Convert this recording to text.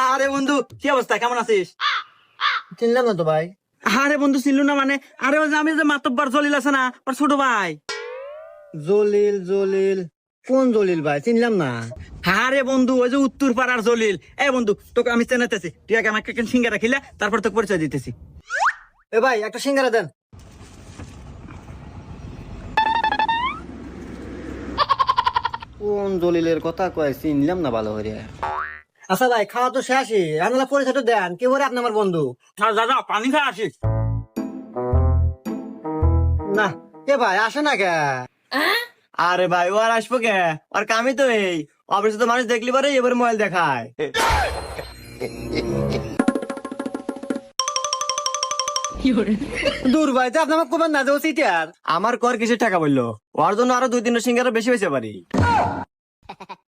আরে বন্ধু, কি অবস্থা, কেমন আছিস? চিনলাম না তো ভাই। আরে বন্ধু, চিনলু না মানে? আরে ওই যে আমি যে মাতব্বর জলিল আছে না, ওর ছোট ভাই। জলিল জলিল, কোন জলিল ভাই? চিনলাম না। আরে বন্ধু, ওই যে উত্তর পাড়ার জলিল। এই বন্ধু, তোকে আমি চেনাতেছি, তুই আগে আমাকে সিঙ্গারা খিলা, তারপর তোকে পরিচয় দিতেছি। এ ভাই, একটা সিঙ্গারা দেন। কোন জলিলের কথা কয়, চিনলাম না ভালো করে। আচ্ছা ভাই, খাওয়া তো শেষই, আপনারা পরিচয়টা দেন, কে বলে আপনি আমার বন্ধু? যা যা, পানি খা আসিস। না, এ ভাই আসে না কে? আরে ভাই, ও আর আসবো কে? আর কামই তো এই অফিসে তো মানুষ দেখলি পারে এবার মোবাইল দেখায়। দূর ভাই, তো আপনি আমার কোবেন না যে ও সিটার। আমার কর কিসের টাকা বললো? ওর জন্য আরো 2-3 সিঙ্গারা বেশি হয়েছে পারি।